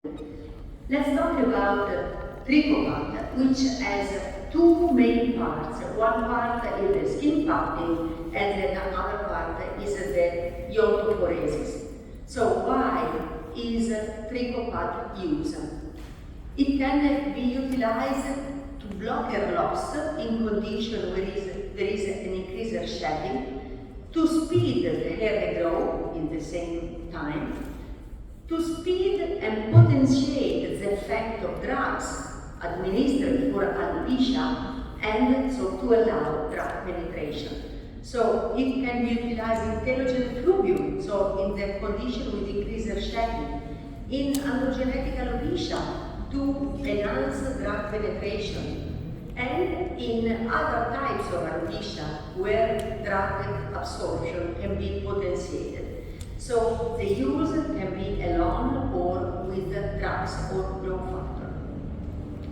Let's talk about TRICOPAT, which has two main parts. One part is the skin packing, and the other part is the iontophoresis. So why is TRICOPAT used? It can be utilized to block hair loss in conditions where there is an increased hair shedding, to speed the hair regrowth in the same time, to speed and potentiate the effect of drugs administered for alopecia, and so to allow drug penetration. So it can be utilized in telogen fluvium, so in the condition with increased hair shedding, in androgenetic alopecia to enhance drug penetration, and in other types of alopecia where drug absorption can be potentiated. So the use can be alone or with drugs or growth factor.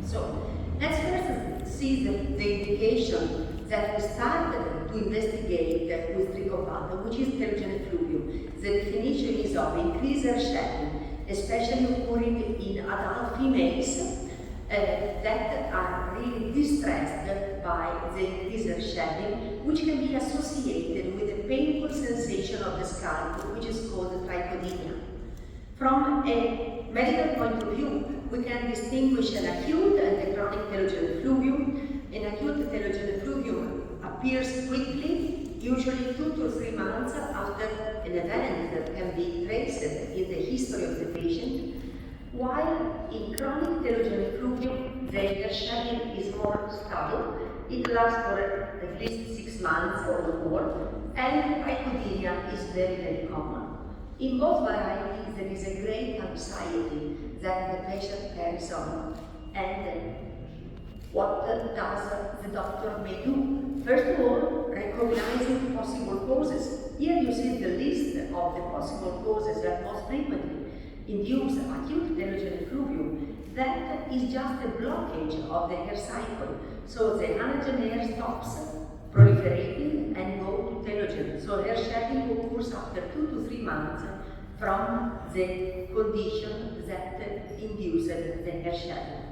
So let's first see the indication that we started to investigate with TRICOPAT, which is telogen fluvium. The definition is of increased hair shedding, especially occurring in adult females that are really distressed by the increased hair shedding, which can be associated with a painful sensation of the scalp, which is called trichodynia. From a medical point of view, we can distinguish an acute and a chronic telogen fluvium. An acute telogen fluvium appears quickly, usually 2 to 3 months after an event that can be traced in the history of the patient, while in chronic telogen fluvium, the hair shedding is more stable. It lasts for at least 6 months or more, and trichodynia is very, very common. In both varieties, there is a great anxiety that the patient carries on, and what does the doctor may do? First of all, recognizing possible causes. Here you see the list of the possible causes that most frequently induce acute telogen fluvium. That is just a blockage of the hair cycle. So the anagen hair stops proliferating and go to telogen. So hair shedding occurs after 2 to 3 months from the condition that induced the hair shedding.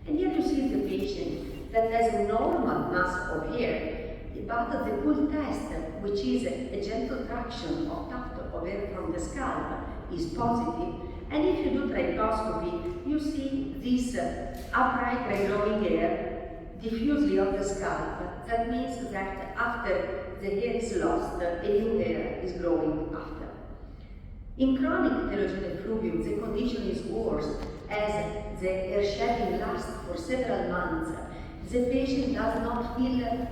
And here you see the patient that has a normal mass of hair, but the pull test, which is a gentle traction of tuft of hair from the scalp, is positive. And if you do trichoscopy, you see this upright regrowing hair diffusely on the scalp. That means that after the hair is lost, a new hair is growing after. In chronic telogen fluvium, the condition is worse as the hair shedding lasts for several months. The patient does not feel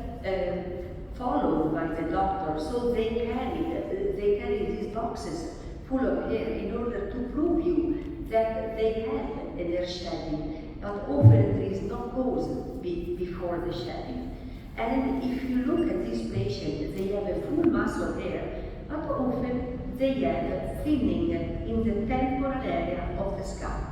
followed by the doctor, so they carry these boxes full of hair in order to prove you that they have a hair shedding, but often there is no cause before the shedding. And if you look at this patient, they have a full mass of hair, but often they have thinning in the temporal area of the scalp.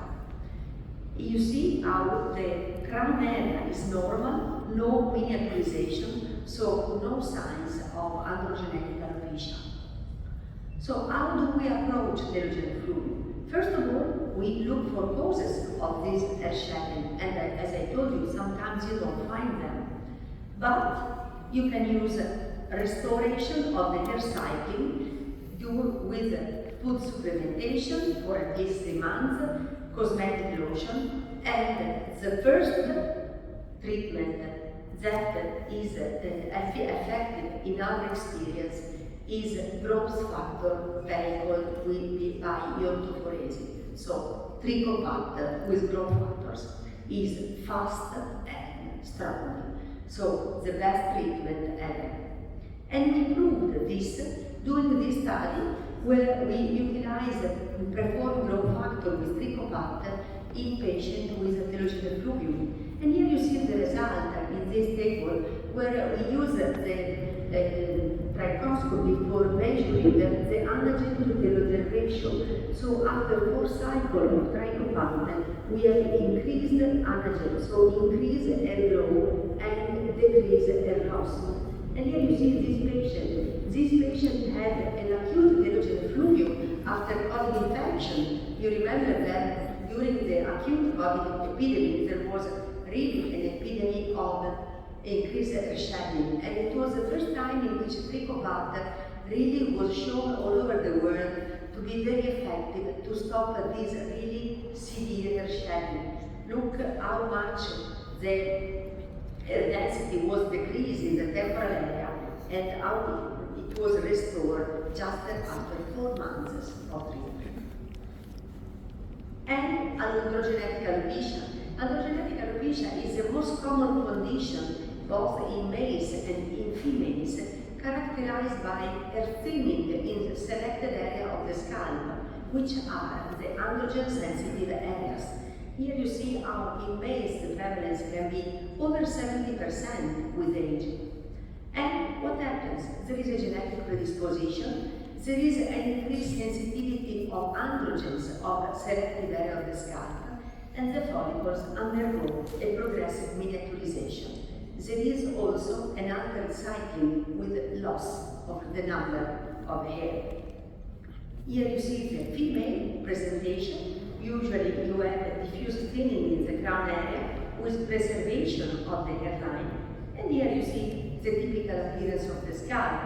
You see how the crown area is normal, no miniaturization, so no signs of androgenetic alopecia. So how do we approach telogen fluvium? First of all, we look for causes of this hair shedding, and as I told you, sometimes you don't find them. But you can use restoration of the hair cycling, do with food supplementation for at least 3 months, cosmetic lotion, and the first treatment that is effective in our experience is growth factor vehicled by iontophoresis. So TRICOPAT with growth factors is fast and strong. So the best treatment ever. And we proved this during this study where we perform growth factor with TRICOPAT in patients with telogen fluvium. And here you see the result in this table where we use the trichoscopy for measuring the anagen to telogen ratio. So after 4 cycles of TRICOPAT, we have increased anagen, so increased hair growth and decreased hair loss. And here you see this patient. This patient had an acute telogen fluvium after COVID infection. You remember that during COVID epidemic, there was really an epidemic of increased shedding, and it was the first time in which TRICOPAT really was shown all over the world to be very effective to stop this really severe shedding. Look how much the density was decreased in the temporal area and how it was restored just after 4 months of treatment. And androgenetic alopecia. Androgenetic alopecia is the most common condition both in males and in females, characterized by a thinning in the selected area of the scalp, which are the androgen-sensitive areas. Here you see how in males the prevalence can be over 70% with age. And what happens? There is a genetic predisposition, there is an increased sensitivity of androgens of selected area of the scalp, and the follicles undergo a progressive miniaturization. There is also an altered cycling with loss of the number of hair. Here you see the female presentation. Usually you have a diffuse thinning in the crown area with preservation of the hairline. And here you see the typical appearance of the scalp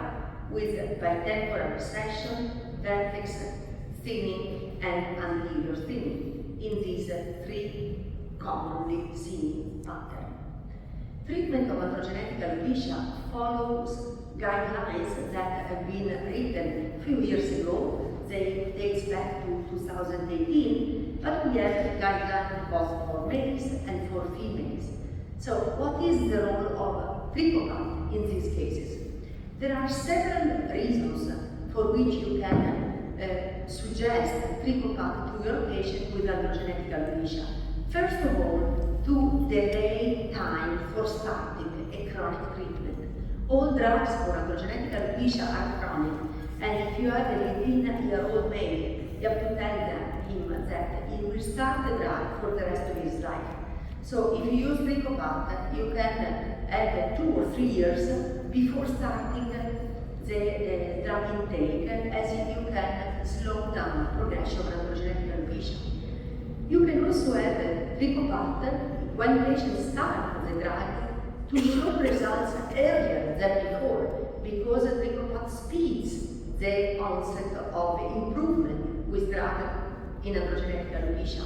with bitemporal recession, vertex thinning, and anterior thinning in these 3 commonly seen patterns. Treatment of androgenetic alopecia follows guidelines that have been written a few years ago. They date back to 2018, but we have guidelines both for males and for females. So what is the role of TRICOPAT in these cases? There are several reasons for which you can suggest TRICOPAT to your patient with androgenetic alopecia. First of all, to delay time for starting a chronic treatment. All drugs for androgenetic alopecia are chronic, and if you have an 18-year-old male, you have to tell him that he will start the drug for the rest of his life. So if you use TRICOPAT, you can have 2 or 3 years before starting the drug intake, as you can slow down progression of androgenetic alopecia. You can also have TRICOPAT when patients start the drug to show results earlier than before, because TRICOPAT speeds the onset of improvement with drug in androgenetic alopecia.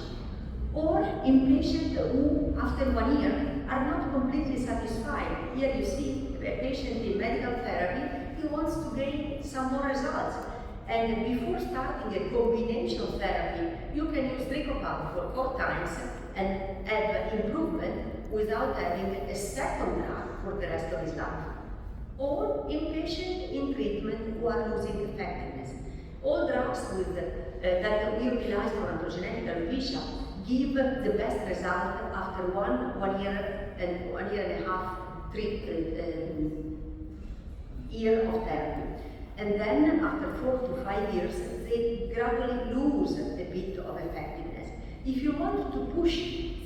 Or in patients who, after 1 year, are not completely satisfied. Here you see a patient in medical therapy, he wants to gain some more results. And before starting a combination therapy, you can use TRICOPAT for 4 times and have improvement without having a second drug for the rest of his life. Or in patients in treatment who are losing effectiveness. All drugs that we utilize for androgenetic alopecia give the best result after 1 year and 1.5 year of therapy. And then after 4 to 5 years, they gradually lose a bit of effectiveness. If you want to push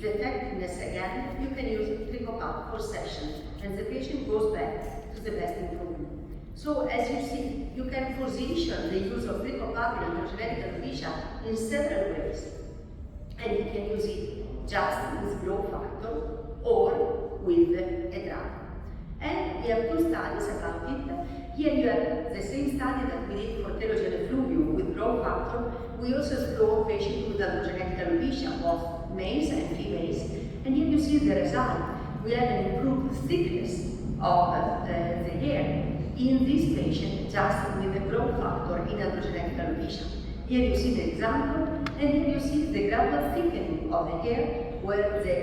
the effectiveness again, you can use TRICOPAT for sessions, and the patient goes back to the best improvement. So as you see, you can position the use of TRICOPAT in androgenetic alopecia in several ways. And you can use it just with growth factor or with a drug. And we have 2 studies about it. Here you have the same study that we did for telogen effluvium with growth factor. We also explore patients with androgenetic alopecia, both males and females. And here you see the result. We have an improved thickness of the hair in this patient just with the growth factor in androgenetic alopecia. Here you see the example, and here you see the gradual thickening of the hair, where the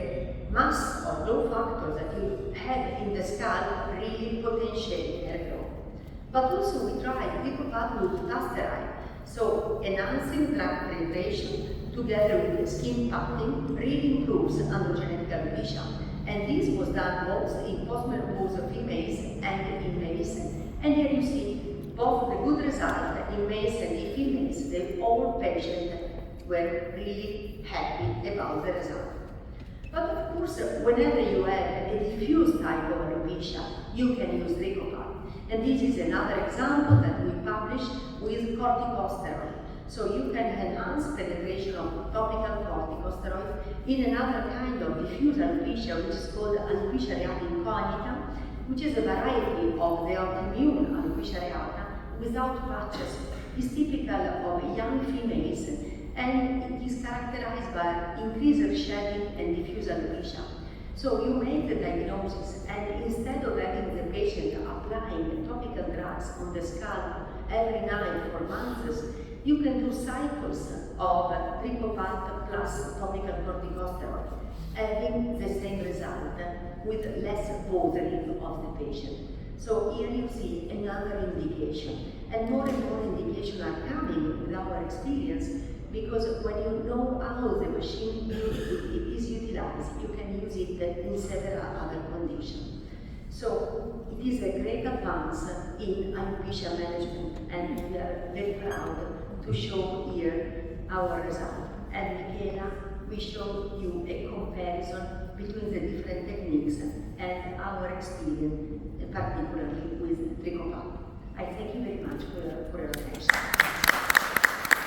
mass of growth factor that you have in the scalp really potentiate hair growth. But also we tried TRICOPAT with dutasteride, so enhancing drug penetration together with the skin packing really improves androgenetic alopecia. And this was done both in postmenopausal females and in males. And here you see both the good result in males and in females. The all patients were really happy about the result. But of course, whenever you have a diffuse type of alopecia, you can use TRICOPAT. And this is another example that we published with corticosteroid. So you can enhance penetration of topical corticosteroid in another kind of diffuse alopecia, which is called alopecia areata incognita, which is a variety of the autoimmune alopecia areata without patches. It's typical of young females, and it is characterized by increased shedding and diffuse alopecia. So you make the diagnosis, and instead of having the patient applying topical drugs on the scalp every night for months, you can do cycles of TRICOPAT plus topical corticosteroid, having the same result with less bothering of the patient. So here you see another indication, and more indications are coming with our experience, because when you know how the machine is utilized, you can use it in several other conditions. So it is a great advance in alopecia management, and we are very proud to show here our result. And Michaela, we show you a comparison between the different techniques and our experience, particularly with TRICOPAT. I thank you very much.